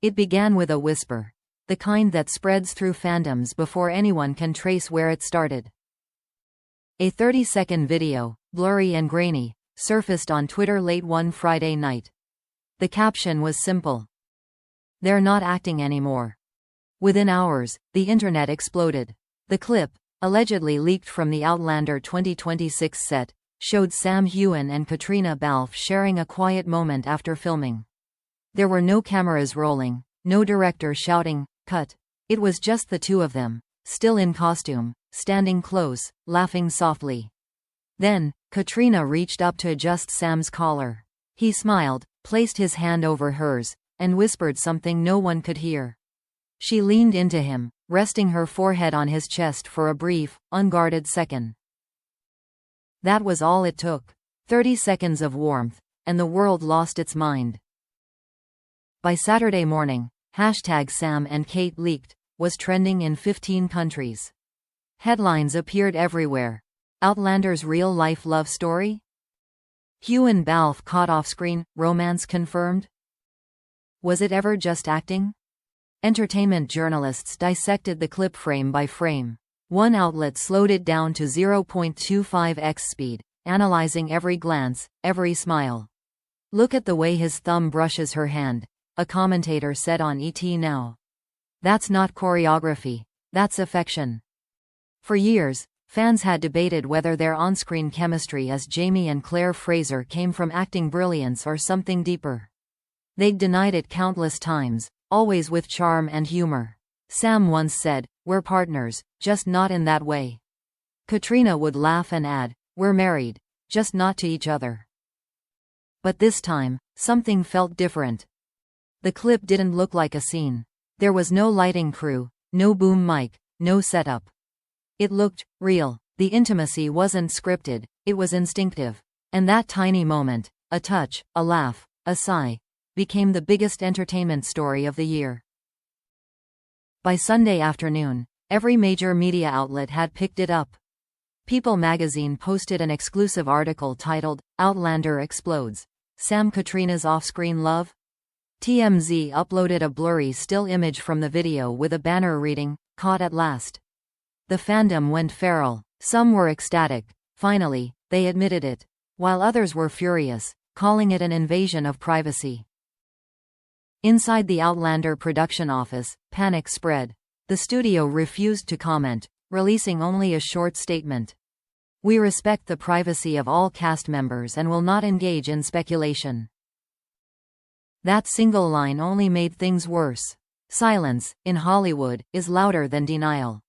It began with a whisper. The kind that spreads through fandoms before anyone can trace where it started. A 30-second video, blurry and grainy, surfaced on Twitter late one Friday night. The caption was simple. "They're not acting anymore." Within hours, the internet exploded. The clip, allegedly leaked from the Outlander 2026 set, showed Sam Heughan and Caitríona Balfe sharing a quiet moment after filming. There were no cameras rolling, no director shouting, "Cut." It was just the two of them, still in costume, standing close, laughing softly. Then, Caitríona reached up to adjust Sam's collar. He smiled, placed his hand over hers, and whispered something no one could hear. She leaned into him, resting her forehead on his chest for a brief, unguarded second. That was all it took. 30 seconds of warmth, and the world lost its mind. By Saturday morning, #Sam and Kate leaked was trending in 15 countries. Headlines appeared everywhere. Outlander's real-life love story? Heughan Balfe caught off-screen, romance confirmed? Was it ever just acting? Entertainment journalists dissected the clip frame by frame. One outlet slowed it down to 0.25x speed, analyzing every glance, every smile. "Look at the way his thumb brushes her hand," a commentator said on ET Now. "That's not choreography, that's affection." For years, fans had debated whether their on-screen chemistry as Jamie and Claire Fraser came from acting brilliance or something deeper. They'd denied it countless times, always with charm and humor. Sam once said, "We're partners, just not in that way." Caitríona would laugh and add, "We're married, just not to each other." But this time, something felt different. The clip didn't look like a scene. There was no lighting crew, no boom mic, no setup. It looked real. The intimacy wasn't scripted, it was instinctive. And that tiny moment, a touch, a laugh, a sigh, became the biggest entertainment story of the year. By Sunday afternoon, every major media outlet had picked it up. People magazine posted an exclusive article titled, "Outlander Explodes. Sam Caitríona's Off-Screen Love?" TMZ uploaded a blurry still image from the video with a banner reading, "Caught at last." The fandom went feral. Some were ecstatic. Finally, they admitted it. While others were furious, calling it an invasion of privacy. Inside the Outlander production office, panic spread. The studio refused to comment, releasing only a short statement. "We respect the privacy of all cast members and will not engage in speculation." That single line only made things worse. Silence, in Hollywood, is louder than denial.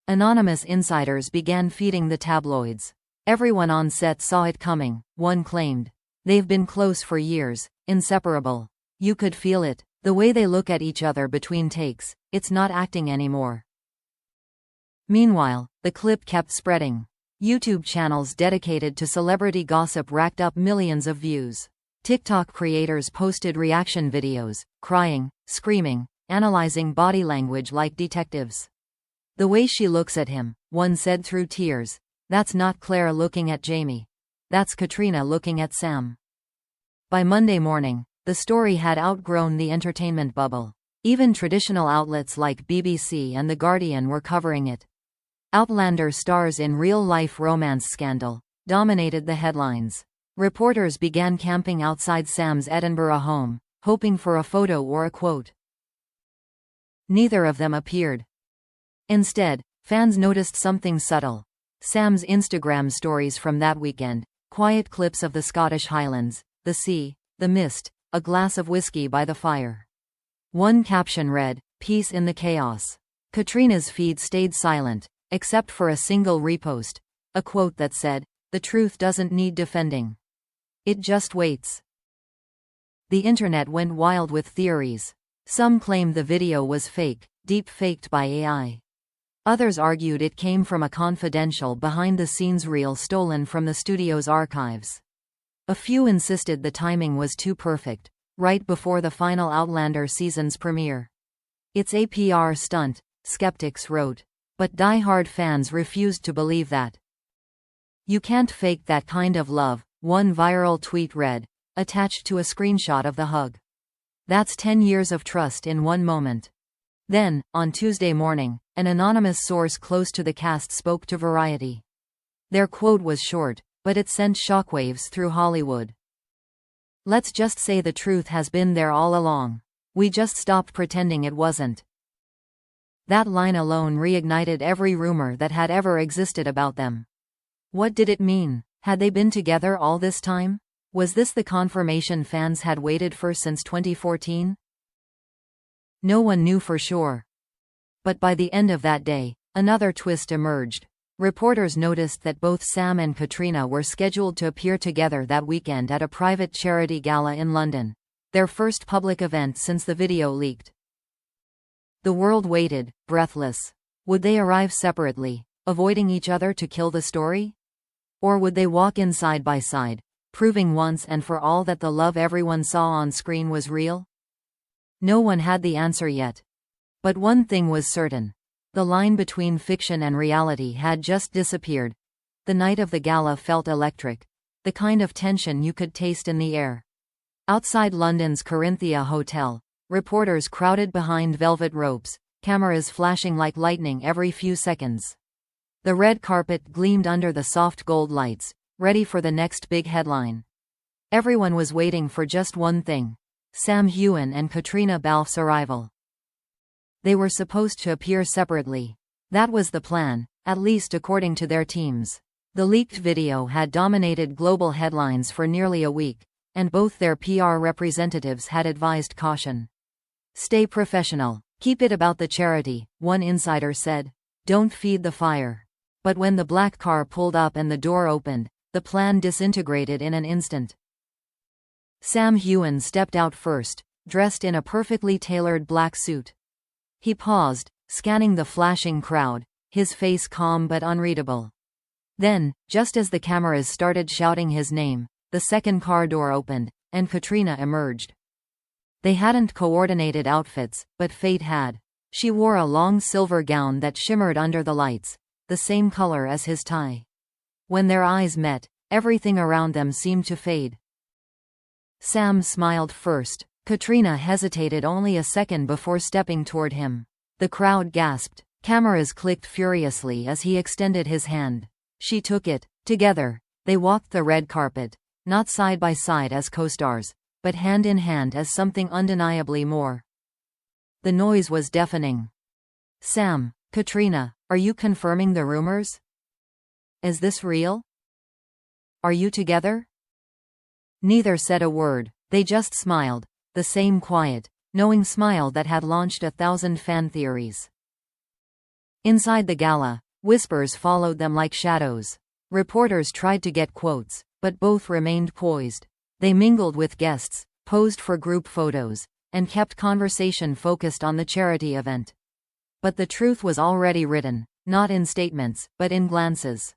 Anonymous insiders began feeding the tabloids. "Everyone on set saw it coming," one claimed. "They've been close for years, inseparable. You could feel it, the way they look at each other between takes. It's not acting anymore." Meanwhile, the clip kept spreading. YouTube channels dedicated to celebrity gossip racked up millions of views. TikTok creators posted reaction videos, crying, screaming, analyzing body language like detectives. "The way she looks at him," one said through tears. "That's not Claire looking at Jamie. That's Caitríona looking at Sam." By Monday morning, the story had outgrown the entertainment bubble. Even traditional outlets like BBC and The Guardian were covering it. Outlander stars in real-life romance scandal dominated the headlines. Reporters began camping outside Sam's Edinburgh home, hoping for a photo or a quote. Neither of them appeared. Instead, fans noticed something subtle. Sam's Instagram stories from that weekend, quiet clips of the Scottish Highlands, the sea, the mist, a glass of whiskey by the fire. One caption read, "Peace in the chaos." Caitríona's feed stayed silent, except for a single repost, a quote that said, "The truth doesn't need defending. It just waits." The internet went wild with theories. Some claimed the video was fake, deep-faked by AI. Others argued it came from a confidential behind-the-scenes reel stolen from the studio's archives. A few insisted the timing was too perfect, right before the final Outlander season's premiere. "It's a PR stunt," skeptics wrote. But die-hard fans refused to believe that. "You can't fake that kind of love," one viral tweet read, attached to a screenshot of the hug. That's 10 years of trust in one moment. Then, on Tuesday morning, an anonymous source close to the cast spoke to Variety. Their quote was short, but it sent shockwaves through Hollywood. "Let's just say the truth has been there all along. We just stopped pretending it wasn't." That line alone reignited every rumor that had ever existed about them. What did it mean? Had they been together all this time? Was this the confirmation fans had waited for since 2014? No one knew for sure. But by the end of that day, another twist emerged. Reporters noticed that both Sam and Caitríona were scheduled to appear together that weekend at a private charity gala in London, their first public event since the video leaked. The world waited, breathless. Would they arrive separately, avoiding each other to kill the story? Or would they walk in side by side, proving once and for all that the love everyone saw on screen was real? No one had the answer yet. But one thing was certain. The line between fiction and reality had just disappeared. The night of the gala felt electric, the kind of tension you could taste in the air. Outside London's Corinthia Hotel, reporters crowded behind velvet ropes, cameras flashing like lightning every few seconds. The red carpet gleamed under the soft gold lights, ready for the next big headline. Everyone was waiting for just one thing: Sam Heughan and Caitríona Balfe's arrival. They were supposed to appear separately. That was the plan, at least according to their teams. The leaked video had dominated global headlines for nearly a week, and both their PR representatives had advised caution. "Stay professional. Keep it about the charity," one insider said. "Don't feed the fire." But when the black car pulled up and the door opened, the plan disintegrated in an instant. Sam Heughan stepped out first, dressed in a perfectly tailored black suit. He paused, scanning the flashing crowd, his face calm but unreadable. Then, just as the cameras started shouting his name, the second car door opened, and Caitríona emerged. They hadn't coordinated outfits, but fate had. She wore a long silver gown that shimmered under the lights, the same color as his tie. When their eyes met, everything around them seemed to fade. Sam smiled first. Caitríona hesitated only a second before stepping toward him. The crowd gasped. Cameras clicked furiously as he extended his hand. She took it. Together, they walked the red carpet, not side by side as co-stars, but hand in hand as something undeniably more. The noise was deafening. "Sam, Caitríona, are you confirming the rumors? Is this real? Are you together?" Neither said a word. They just smiled, the same quiet, knowing smile that had launched 1,000 fan theories. Inside the gala, whispers followed them like shadows. Reporters tried to get quotes, but both remained poised. They mingled with guests, posed for group photos, and kept conversation focused on the charity event. But the truth was already written, not in statements, but in glances.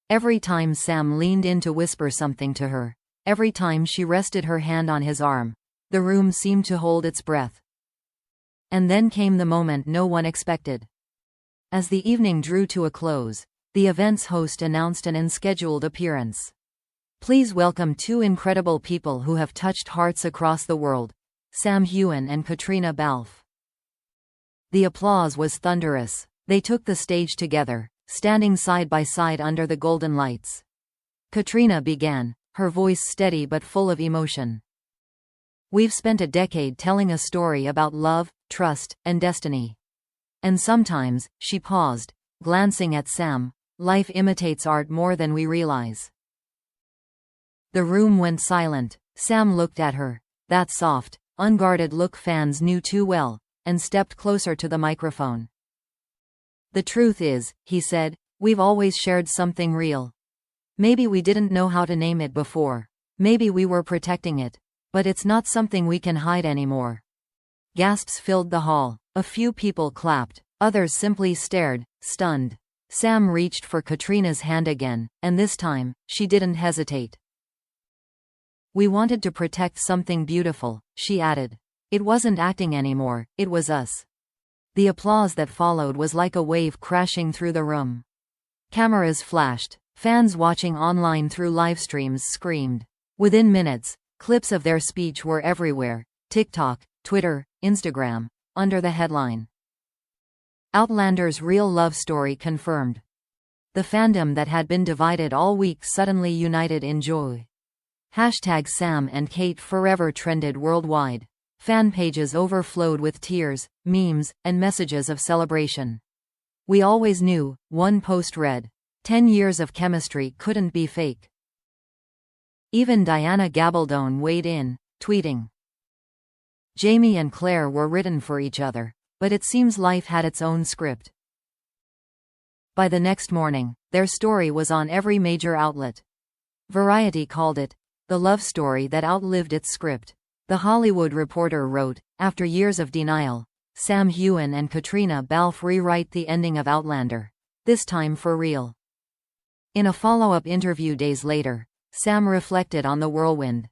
Every time Sam leaned in to whisper something to her, every time she rested her hand on his arm, the room seemed to hold its breath. And then came the moment no one expected. As the evening drew to a close, the event's host announced an unscheduled appearance. "Please welcome two incredible people who have touched hearts across the world, Sam Heughan and Caitríona Balfe." The applause was thunderous. They took the stage together, standing side by side under the golden lights. Caitríona began, her voice steady but full of emotion. "We've spent a decade telling a story about love, trust, and destiny. And sometimes," she paused, glancing at Sam, "life imitates art more than we realize." The room went silent. Sam looked at her, that soft, unguarded look fans knew too well, and stepped closer to the microphone. "The truth is," he said, "we've always shared something real. Maybe we didn't know how to name it before. Maybe we were protecting it. But it's not something we can hide anymore." Gasps filled the hall. A few people clapped. Others simply stared, stunned. Sam reached for Caitríona's hand again, and this time, she didn't hesitate. "We wanted to protect something beautiful," she added. "It wasn't acting anymore, it was us." The applause that followed was like a wave crashing through the room. Cameras flashed. Fans watching online through livestreams screamed. Within minutes, clips of their speech were everywhere: TikTok, Twitter, Instagram, under the headline, "Outlander's real love story confirmed." The fandom that had been divided all week suddenly united in joy. Hashtag Sam and Kate forever trended worldwide. Fan pages overflowed with tears, memes, and messages of celebration. "We always knew," one post read. 10 years of chemistry couldn't be fake. Even Diana Gabaldon weighed in, tweeting, "Jamie and Claire were written for each other, but it seems life had its own script." By the next morning, their story was on every major outlet. Variety called it, "the love story that outlived its script." The Hollywood Reporter wrote, "After years of denial, Sam Heughan and Caitríona Balfe rewrite the ending of Outlander. This time for real." In a follow-up interview days later, Sam reflected on the whirlwind.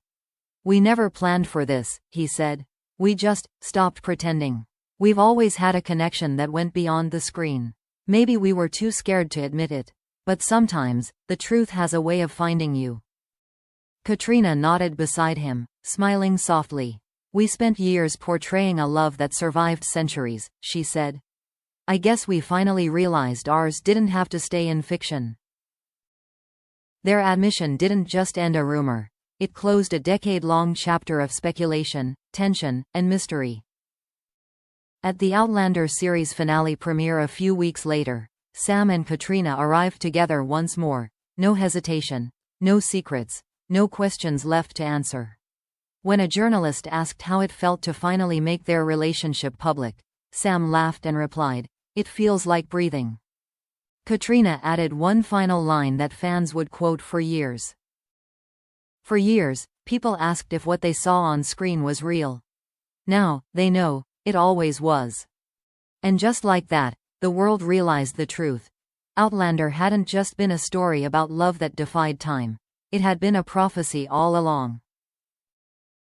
"We never planned for this," he said. "We just stopped pretending. We've always had a connection that went beyond the screen. Maybe we were too scared to admit it. But sometimes, the truth has a way of finding you." Caitríona nodded beside him, smiling softly. "We spent years portraying a love that survived centuries," she said. "I guess we finally realized ours didn't have to stay in fiction." Their admission didn't just end a rumor. It closed a decade-long chapter of speculation, tension, and mystery. At the Outlander series finale premiere a few weeks later, Sam and Caitríona arrived together once more. No hesitation, no secrets, no questions left to answer. When a journalist asked how it felt to finally make their relationship public, Sam laughed and replied, "It feels like breathing." Caitríona added one final line that fans would quote for years. "For years, people asked if what they saw on screen was real. Now, they know, it always was." And just like that, the world realized the truth. Outlander hadn't just been a story about love that defied time. It had been a prophecy all along.